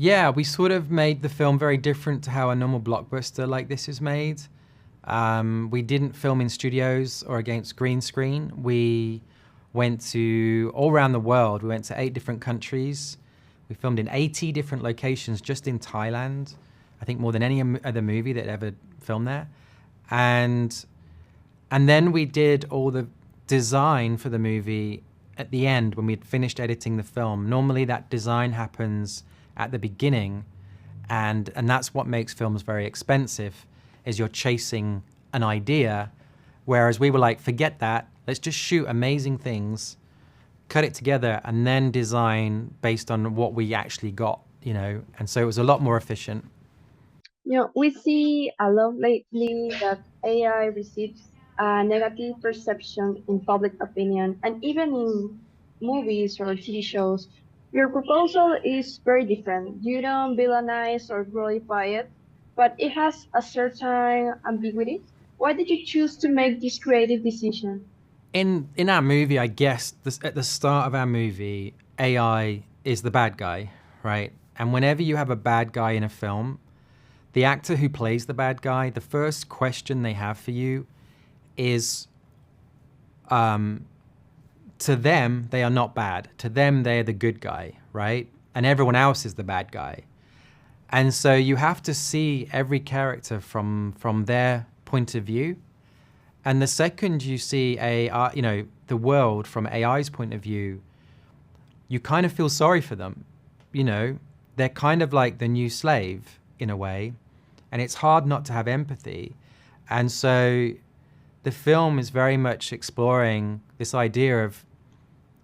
Yeah, we sort of made the film very different to how a normal blockbuster like this is made. We didn't film in studios or against green screen. We went to all around the world. We went to 8 different countries. We filmed in 80 different locations just in Thailand. I think more than any other movie that ever filmed there. And then we did all the design for the movie at the end when we'd finished editing the film. Normally that design happens at the beginning, and that's what makes films very expensive, is you're chasing an idea, whereas we were like, forget that, let's just shoot amazing things, cut it together, and then design based on what we actually got, you know, and so it was a lot more efficient. We see a lot lately that AI receives a negative perception in public opinion and even in movies or TV shows. Your proposal is very different. You don't villainize or glorify it, but it has a certain ambiguity. Why did you choose to make this creative decision? In our movie, I guess at the start of our movie, AI is the bad guy, right? And whenever you have a bad guy in a film, the actor who plays the bad guy, the first question they have for you is, to them, they are not bad. To them, they are the good guy, right? And everyone else is the bad guy. And so you have to see every character from their point of view. And the second you see the world from AI's point of view, you kind of feel sorry for them. You know, they're kind of like the new slave in a way, and it's hard not to have empathy. And so the film is very much exploring this idea of,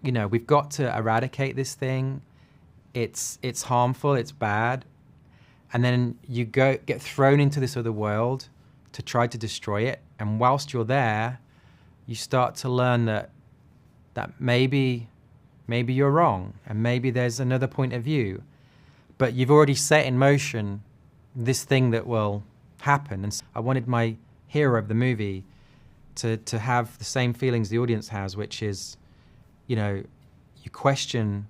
you know, we've got to eradicate this thing. It's harmful, it's bad. And then you get thrown into this other world to try to destroy it. And whilst you're there, you start to learn that maybe you're wrong, and maybe there's another point of view. But you've already set in motion this thing that will happen. And so I wanted my hero of the movie to have the same feelings the audience has, which is, you know, you question,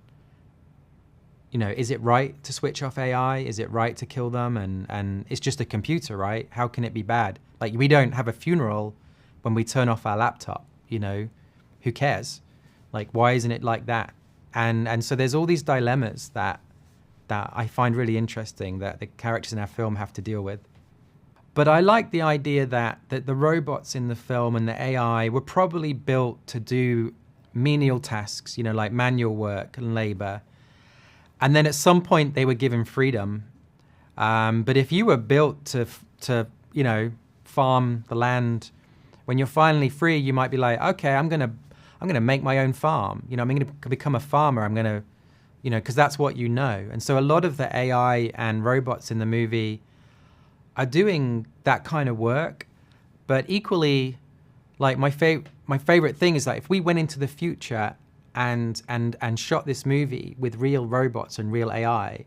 you know, is it right to switch off AI? Is it right to kill them? And it's just a computer, right? How can it be bad? Like, we don't have a funeral when we turn off our laptop, you know, who cares? Like, why isn't it like that? And so there's all these dilemmas that I find really interesting that the characters in our film have to deal with. But I like the idea that the robots in the film and the AI were probably built to do menial tasks, you know, like manual work and labor. And then at some point they were given freedom. But if you were built to you know, farm the land, when you're finally free, you might be like, okay, I'm gonna make my own farm. You know, I'm gonna become a farmer. I'm gonna, you know, because that's what you know. And so a lot of the AI and robots in the movie are doing that kind of work. But equally, like my favorite thing is that if we went into the future and shot this movie with real robots and real AI,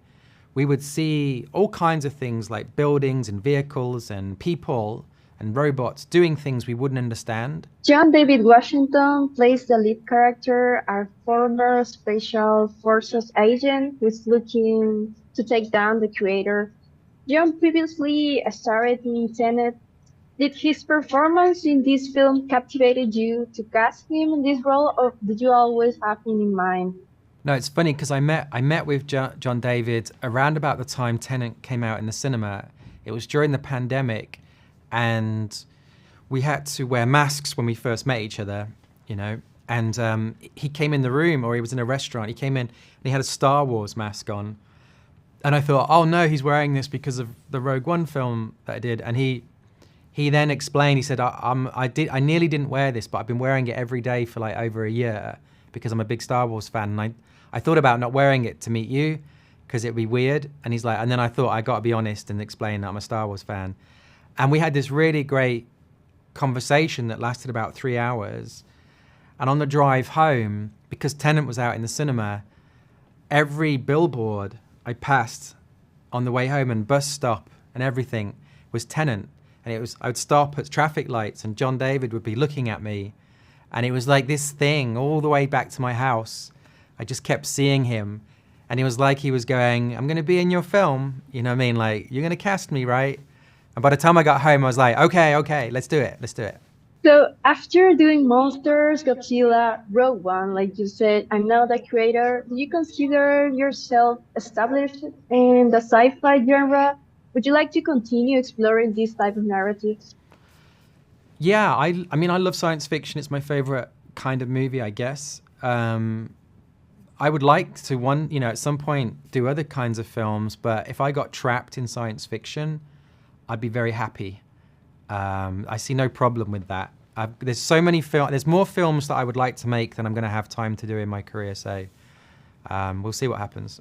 we would see all kinds of things like buildings and vehicles and people and robots doing things we wouldn't understand. John David Washington plays the lead character, a former special forces agent who's looking to take down the creator. John previously starred in Tenet. Did his performance in this film captivated you to cast him in this role, or did you always have him in mind? No, it's funny because I met with John David around about the time Tenet came out in the cinema. It was during the pandemic, and we had to wear masks when we first met each other, you know. And he came in the room, or he was in a restaurant. He came in and he had a Star Wars mask on. And I thought, oh no, he's wearing this because of the Rogue One film that I did. And he then explained, he said, I nearly didn't wear this, but I've been wearing it every day for like over a year because I'm a big Star Wars fan. And I thought about not wearing it to meet you because it'd be weird. And he's like, and then I thought I got to be honest and explain that I'm a Star Wars fan. And we had this really great conversation that lasted about 3 hours. And on the drive home, because Tenet was out in the cinema, every billboard I passed on the way home and bus stop and everything was Tenet. And I would stop at traffic lights and John David would be looking at me. And it was like this thing all the way back to my house. I just kept seeing him. And he was like, he was going, I'm going to be in your film. You know what I mean? Like, you're going to cast me, right? And by the time I got home, I was like, okay, let's do it. Let's do it. So after doing Monsters, Godzilla, Rogue One, like you said, I'm now the creator. Do you consider yourself established in the sci-fi genre? Would you like to continue exploring this type of narratives? Yeah, I mean, I love science fiction. It's my favorite kind of movie, I guess. I would like to at some point do other kinds of films, but if I got trapped in science fiction, I'd be very happy. I see no problem with that. There's so many there's more films that I would like to make than I'm going to have time to do in my career, so we'll see what happens.